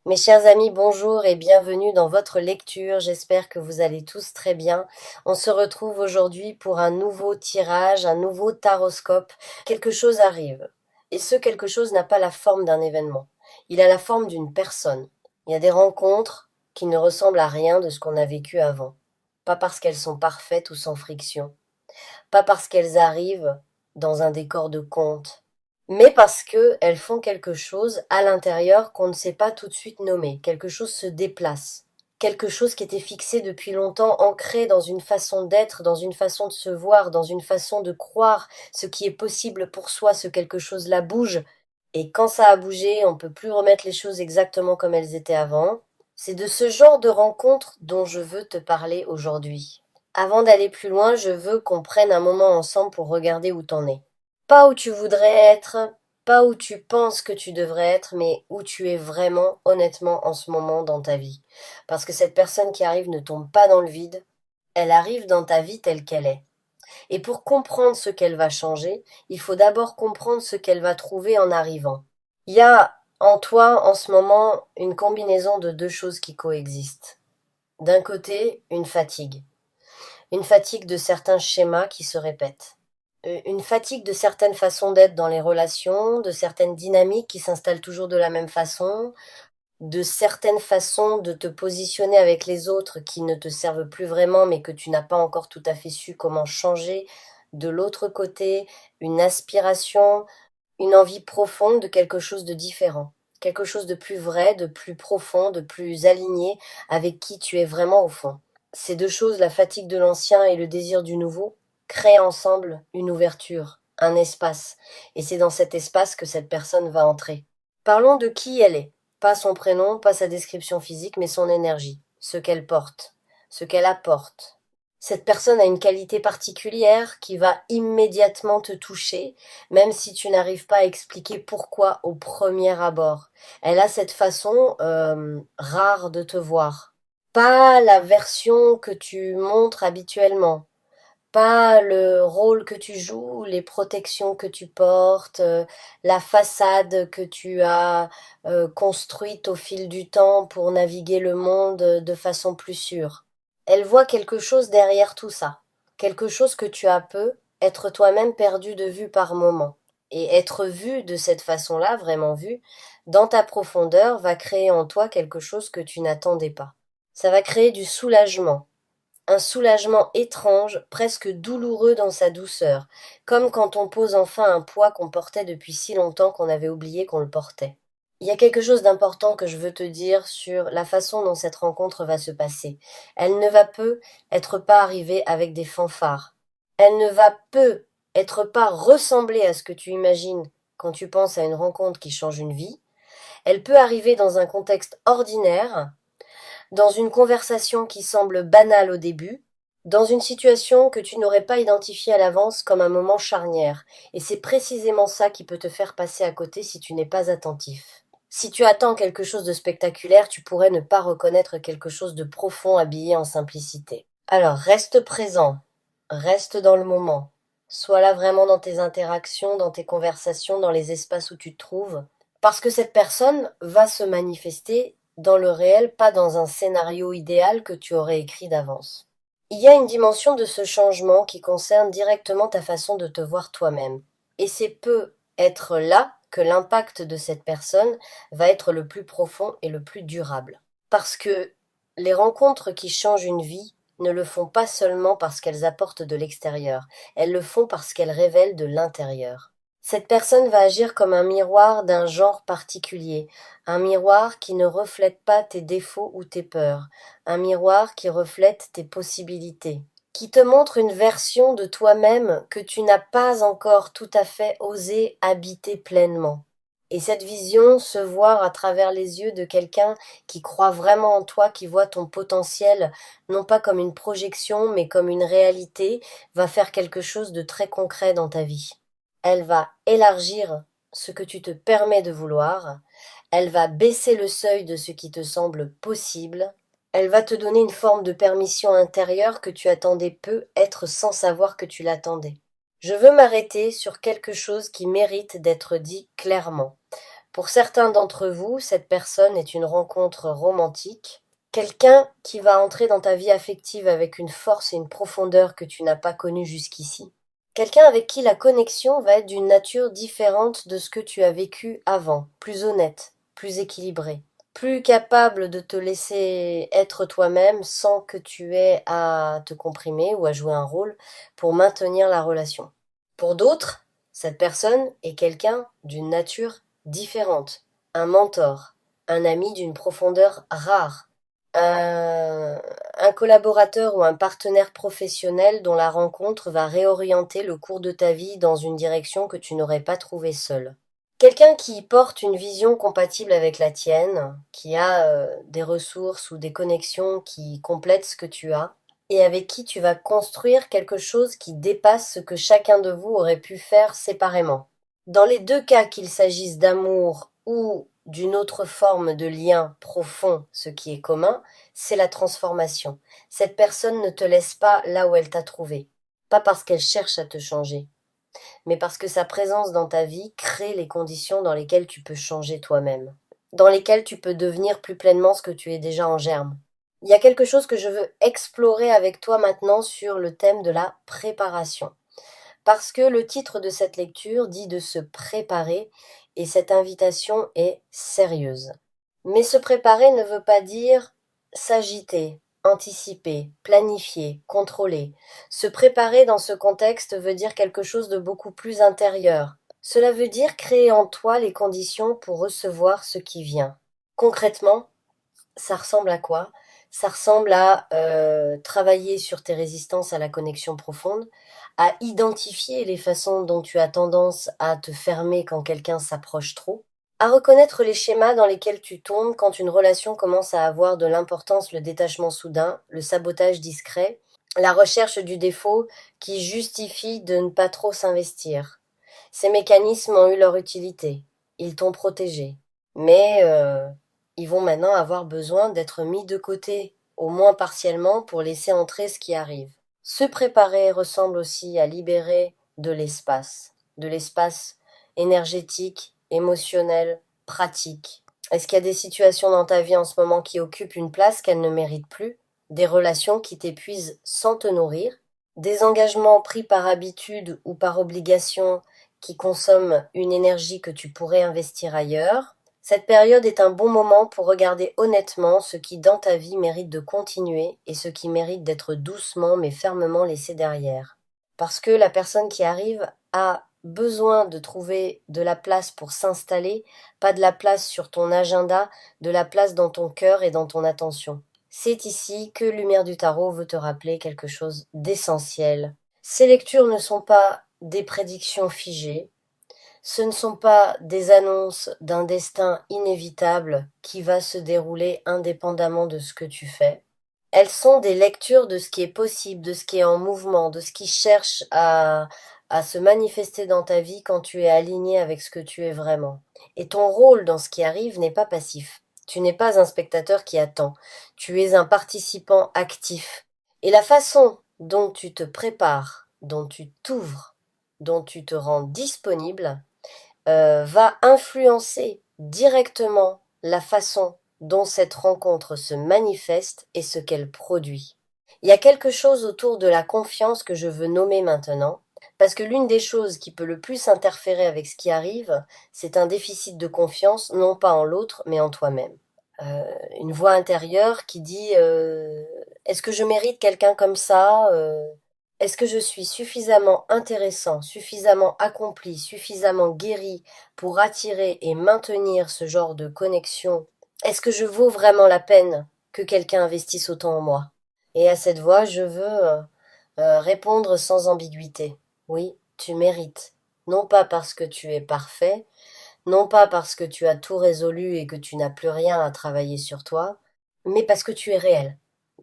Mes chers amis, bonjour et bienvenue dans votre lecture. J'espère que vous allez tous très bien. On se retrouve aujourd'hui pour un nouveau tirage, un nouveau taroscope. Quelque chose arrive. Et ce quelque chose n'a pas la forme d'un événement. Il a la forme d'une personne. Il y a des rencontres qui ne ressemblent à rien de ce qu'on a vécu avant. Pas parce qu'elles sont parfaites ou sans friction. Pas parce qu'elles arrivent dans un décor de conte, mais parce qu'elles font quelque chose à l'intérieur qu'on ne sait pas tout de suite nommer. Quelque chose se déplace. Quelque chose qui était fixé depuis longtemps, ancré dans une façon d'être, dans une façon de se voir, dans une façon de croire ce qui est possible pour soi, ce quelque chose-là bouge. Et quand ça a bougé, on ne peut plus remettre les choses exactement comme elles étaient avant. C'est de ce genre de rencontre dont je veux te parler aujourd'hui. Avant d'aller plus loin, je veux qu'on prenne un moment ensemble pour regarder où t'en es. Pas où tu voudrais être, pas où tu penses que tu devrais être, mais où tu es vraiment, honnêtement, en ce moment dans ta vie. Parce que cette personne qui arrive ne tombe pas dans le vide, elle arrive dans ta vie telle qu'elle est. Et pour comprendre ce qu'elle va changer, il faut d'abord comprendre ce qu'elle va trouver en arrivant. Il y a en toi, en ce moment, une combinaison de deux choses qui coexistent. D'un côté, une fatigue. Une fatigue de certains schémas qui se répètent. Une fatigue de certaines façons d'être dans les relations, de certaines dynamiques qui s'installent toujours de la même façon, de certaines façons de te positionner avec les autres qui ne te servent plus vraiment mais que tu n'as pas encore tout à fait su comment changer. De l'autre côté, une aspiration, une envie profonde de quelque chose de différent, quelque chose de plus vrai, de plus profond, de plus aligné avec qui tu es vraiment au fond. Ces deux choses, la fatigue de l'ancien et le désir du nouveau, créent ensemble une ouverture, un espace. Et c'est dans cet espace que cette personne va entrer. Parlons de qui elle est. Pas son prénom, pas sa description physique, mais son énergie, ce qu'elle porte, ce qu'elle apporte. Cette personne a une qualité particulière qui va immédiatement te toucher, même si tu n'arrives pas à expliquer pourquoi au premier abord. Elle a cette façon rare de te voir. Pas la version que tu montres habituellement, pas le rôle que tu joues, les protections que tu portes, la façade que tu as construite au fil du temps pour naviguer le monde de façon plus sûre. Elle voit quelque chose derrière tout ça, quelque chose que tu as peu, être toi-même perdu de vue par moment. Et être vu de cette façon-là, vraiment vu, dans ta profondeur, va créer en toi quelque chose que tu n'attendais pas. Ça va créer du soulagement, un soulagement étrange, presque douloureux dans sa douceur, comme quand on pose enfin un poids qu'on portait depuis si longtemps qu'on avait oublié qu'on le portait. Il y a quelque chose d'important que je veux te dire sur la façon dont cette rencontre va se passer. Elle ne va peu être pas arrivée avec des fanfares. Elle ne va peu être pas ressembler à ce que tu imagines quand tu penses à une rencontre qui change une vie. Elle peut arriver dans un contexte ordinaire, dans une conversation qui semble banale au début, dans une situation que tu n'aurais pas identifiée à l'avance comme un moment charnière. Et c'est précisément ça qui peut te faire passer à côté si tu n'es pas attentif. Si tu attends quelque chose de spectaculaire, tu pourrais ne pas reconnaître quelque chose de profond habillé en simplicité. Alors reste présent, reste dans le moment. Sois là vraiment dans tes interactions, dans tes conversations, dans les espaces où tu te trouves. Parce que cette personne va se manifester dans le réel, pas dans un scénario idéal que tu aurais écrit d'avance. Il y a une dimension de ce changement qui concerne directement ta façon de te voir toi-même. Et c'est peut être là que l'impact de cette personne va être le plus profond et le plus durable. Parce que les rencontres qui changent une vie ne le font pas seulement parce qu'elles apportent de l'extérieur, elles le font parce qu'elles révèlent de l'intérieur. Cette personne va agir comme un miroir d'un genre particulier, un miroir qui ne reflète pas tes défauts ou tes peurs, un miroir qui reflète tes possibilités, qui te montre une version de toi-même que tu n'as pas encore tout à fait osé habiter pleinement. Et cette vision, se voir à travers les yeux de quelqu'un qui croit vraiment en toi, qui voit ton potentiel, non pas comme une projection, mais comme une réalité, va faire quelque chose de très concret dans ta vie. Elle va élargir ce que tu te permets de vouloir, elle va baisser le seuil de ce qui te semble possible, elle va te donner une forme de permission intérieure que tu attendais peu être sans savoir que tu l'attendais. Je veux m'arrêter sur quelque chose qui mérite d'être dit clairement. Pour certains d'entre vous, cette personne est une rencontre romantique, quelqu'un qui va entrer dans ta vie affective avec une force et une profondeur que tu n'as pas connues jusqu'ici. Quelqu'un avec qui la connexion va être d'une nature différente de ce que tu as vécu avant, plus honnête, plus équilibrée, plus capable de te laisser être toi-même sans que tu aies à te comprimer ou à jouer un rôle pour maintenir la relation. Pour d'autres, cette personne est quelqu'un d'une nature différente, un mentor, un ami d'une profondeur rare, un collaborateur ou un partenaire professionnel dont la rencontre va réorienter le cours de ta vie dans une direction que tu n'aurais pas trouvée seule. Quelqu'un qui porte une vision compatible avec la tienne, qui a des ressources ou des connexions qui complètent ce que tu as, et avec qui tu vas construire quelque chose qui dépasse ce que chacun de vous aurait pu faire séparément. Dans les deux cas, qu'il s'agisse d'amour ou d'une autre forme de lien profond, ce qui est commun, c'est la transformation. Cette personne ne te laisse pas là où elle t'a trouvé. Pas parce qu'elle cherche à te changer, mais parce que sa présence dans ta vie crée les conditions dans lesquelles tu peux changer toi-même, dans lesquelles tu peux devenir plus pleinement ce que tu es déjà en germe. Il y a quelque chose que je veux explorer avec toi maintenant sur le thème de la préparation. Parce que le titre de cette lecture dit de se préparer et cette invitation est sérieuse. Mais se préparer ne veut pas dire s'agiter, anticiper, planifier, contrôler. Se préparer dans ce contexte veut dire quelque chose de beaucoup plus intérieur. Cela veut dire créer en toi les conditions pour recevoir ce qui vient. Concrètement, ça ressemble à quoi? Ça ressemble à travailler sur tes résistances à la connexion profonde, à identifier les façons dont tu as tendance à te fermer quand quelqu'un s'approche trop, à reconnaître les schémas dans lesquels tu tombes quand une relation commence à avoir de l'importance, le détachement soudain, le sabotage discret, la recherche du défaut qui justifie de ne pas trop s'investir. Ces mécanismes ont eu leur utilité, ils t'ont protégé, mais ils vont maintenant avoir besoin d'être mis de côté, au moins partiellement, pour laisser entrer ce qui arrive. Se préparer ressemble aussi à libérer de l'espace énergétique, émotionnel, pratique. Est-ce qu'il y a des situations dans ta vie en ce moment qui occupent une place qu'elles ne méritent plus? Des relations qui t'épuisent sans te nourrir? Des engagements pris par habitude ou par obligation qui consomment une énergie que tu pourrais investir ailleurs? Cette période est un bon moment pour regarder honnêtement ce qui dans ta vie mérite de continuer et ce qui mérite d'être doucement mais fermement laissé derrière. Parce que la personne qui arrive a besoin de trouver de la place pour s'installer, pas de la place sur ton agenda, de la place dans ton cœur et dans ton attention. C'est ici que Lumière du Tarot veut te rappeler quelque chose d'essentiel. Ces lectures ne sont pas des prédictions figées, ce ne sont pas des annonces d'un destin inévitable qui va se dérouler indépendamment de ce que tu fais. Elles sont des lectures de ce qui est possible, de ce qui est en mouvement, de ce qui cherche à se manifester dans ta vie quand tu es aligné avec ce que tu es vraiment. Et ton rôle dans ce qui arrive n'est pas passif. Tu n'es pas un spectateur qui attend. Tu es un participant actif. Et la façon dont tu te prépares, dont tu t'ouvres, dont tu te rends disponible, va influencer directement la façon dont cette rencontre se manifeste et ce qu'elle produit. Il y a quelque chose autour de la confiance que je veux nommer maintenant, parce que l'une des choses qui peut le plus interférer avec ce qui arrive, c'est un déficit de confiance, non pas en l'autre, mais en toi-même. Une voix intérieure qui dit est-ce que je mérite quelqu'un comme ça? Est-ce que je suis suffisamment intéressant, suffisamment accompli, suffisamment guéri pour attirer et maintenir ce genre de connexion? Est-ce que je vaux vraiment la peine que quelqu'un investisse autant en moi? Et à cette voix, je veux répondre sans ambiguïté. Oui, tu mérites. Non pas parce que tu es parfait, non pas parce que tu as tout résolu et que tu n'as plus rien à travailler sur toi, mais parce que tu es réel.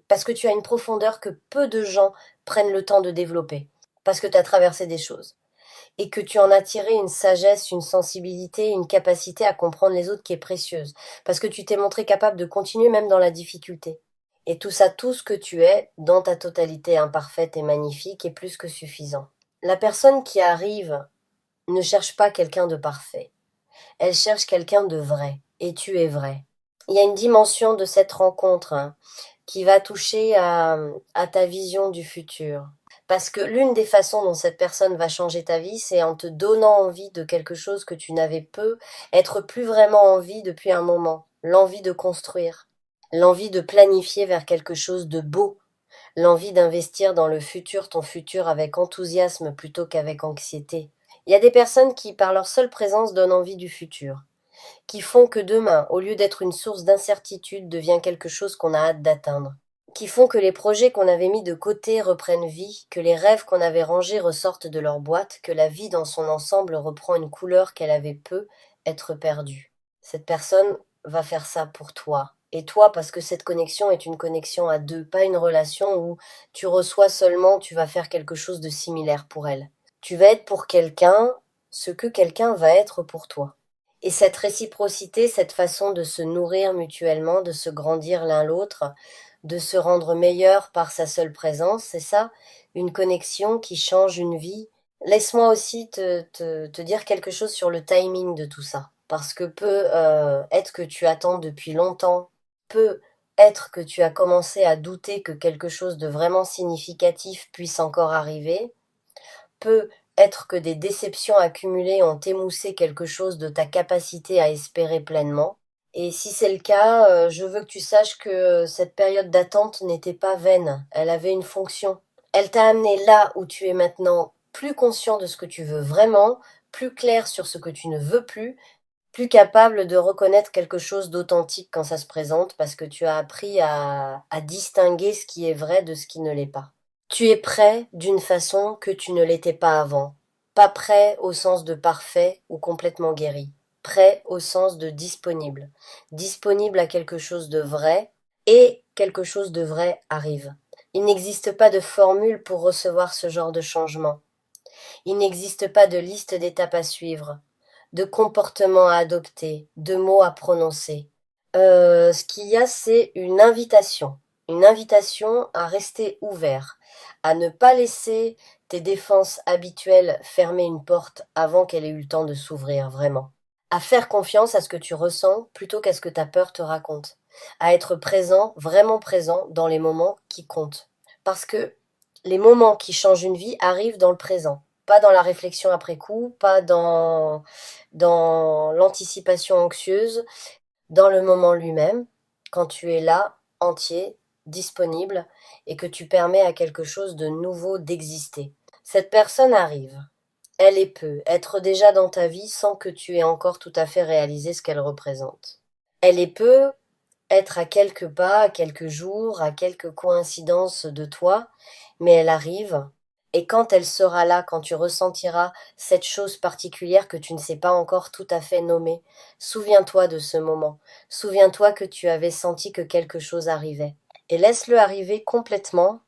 Parce que tu as une profondeur que peu de gens prennent le temps de développer. Parce que tu as traversé des choses. Et que tu en as tiré une sagesse, une sensibilité, une capacité à comprendre les autres qui est précieuse. Parce que tu t'es montré capable de continuer même dans la difficulté. Et tout ça, tout ce que tu es, dans ta totalité imparfaite et magnifique, est plus que suffisant. La personne qui arrive ne cherche pas quelqu'un de parfait. Elle cherche quelqu'un de vrai, et tu es vrai. Il y a une dimension de cette rencontre, hein, qui va toucher à ta vision du futur. Parce que l'une des façons dont cette personne va changer ta vie, c'est en te donnant envie de quelque chose que tu n'avais peu, être plus vraiment envie depuis un moment. L'envie de construire, l'envie de planifier vers quelque chose de beau, l'envie d'investir dans le futur, ton futur avec enthousiasme plutôt qu'avec anxiété. Il y a des personnes qui, par leur seule présence, donnent envie du futur, qui font que demain, au lieu d'être une source d'incertitude, devient quelque chose qu'on a hâte d'atteindre, qui font que les projets qu'on avait mis de côté reprennent vie, que les rêves qu'on avait rangés ressortent de leur boîte, que la vie dans son ensemble reprend une couleur qu'elle avait peu être perdue. Cette personne va faire ça pour toi. Et toi, parce que cette connexion est une connexion à deux, pas une relation où tu reçois seulement, tu vas faire quelque chose de similaire pour elle. Tu vas être pour quelqu'un ce que quelqu'un va être pour toi. Et cette réciprocité, cette façon de se nourrir mutuellement, de se grandir l'un l'autre, de se rendre meilleur par sa seule présence, c'est ça, une connexion qui change une vie. Laisse-moi aussi te dire quelque chose sur le timing de tout ça. Parce que peut être que tu attends depuis longtemps, peut être que tu as commencé à douter que quelque chose de vraiment significatif puisse encore arriver, peut être que des déceptions accumulées ont émoussé quelque chose de ta capacité à espérer pleinement. Et si c'est le cas, je veux que tu saches que cette période d'attente n'était pas vaine, elle avait une fonction. Elle t'a amené là où tu es maintenant, plus conscient de ce que tu veux vraiment, plus clair sur ce que tu ne veux plus capable de reconnaître quelque chose d'authentique quand ça se présente, parce que tu as appris à distinguer ce qui est vrai de ce qui ne l'est pas. Tu es prêt d'une façon que tu ne l'étais pas avant. Pas prêt au sens de parfait ou complètement guéri. Prêt au sens de disponible. Disponible à quelque chose de vrai et quelque chose de vrai arrive. Il n'existe pas de formule pour recevoir ce genre de changement. Il n'existe pas de liste d'étapes à suivre, de comportements à adopter, de mots à prononcer. Ce qu'il y a, c'est une invitation à rester ouvert, à ne pas laisser tes défenses habituelles fermer une porte avant qu'elle ait eu le temps de s'ouvrir vraiment, à faire confiance à ce que tu ressens plutôt qu'à ce que ta peur te raconte, à être présent, vraiment présent dans les moments qui comptent. Parce que les moments qui changent une vie arrivent dans le présent, pas dans la réflexion après coup, pas dans l'anticipation anxieuse, dans le moment lui-même, quand tu es là, entier, disponible, et que tu permets à quelque chose de nouveau d'exister. Cette personne arrive. Elle est peut être déjà dans ta vie sans que tu aies encore tout à fait réalisé ce qu'elle représente. Elle est peut être à quelques pas, à quelques jours, à quelques coïncidences de toi, mais elle arrive. Et quand elle sera là, quand tu ressentiras cette chose particulière que tu ne sais pas encore tout à fait nommer, souviens-toi de ce moment. Souviens-toi que tu avais senti que quelque chose arrivait. Et laisse-le arriver complètement.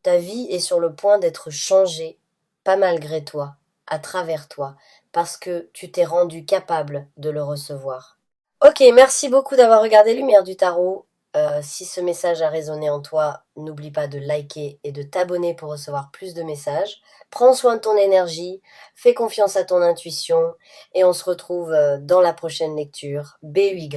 Ta vie est sur le point d'être changée, pas malgré toi, à travers toi, parce que tu t'es rendu capable de le recevoir. Ok, merci beaucoup d'avoir regardé Lumière du Tarot. Si ce message a résonné en toi, n'oublie pas de liker et de t'abonner pour recevoir plus de messages. Prends soin de ton énergie, fais confiance à ton intuition et on se retrouve dans la prochaine lecture. BUY.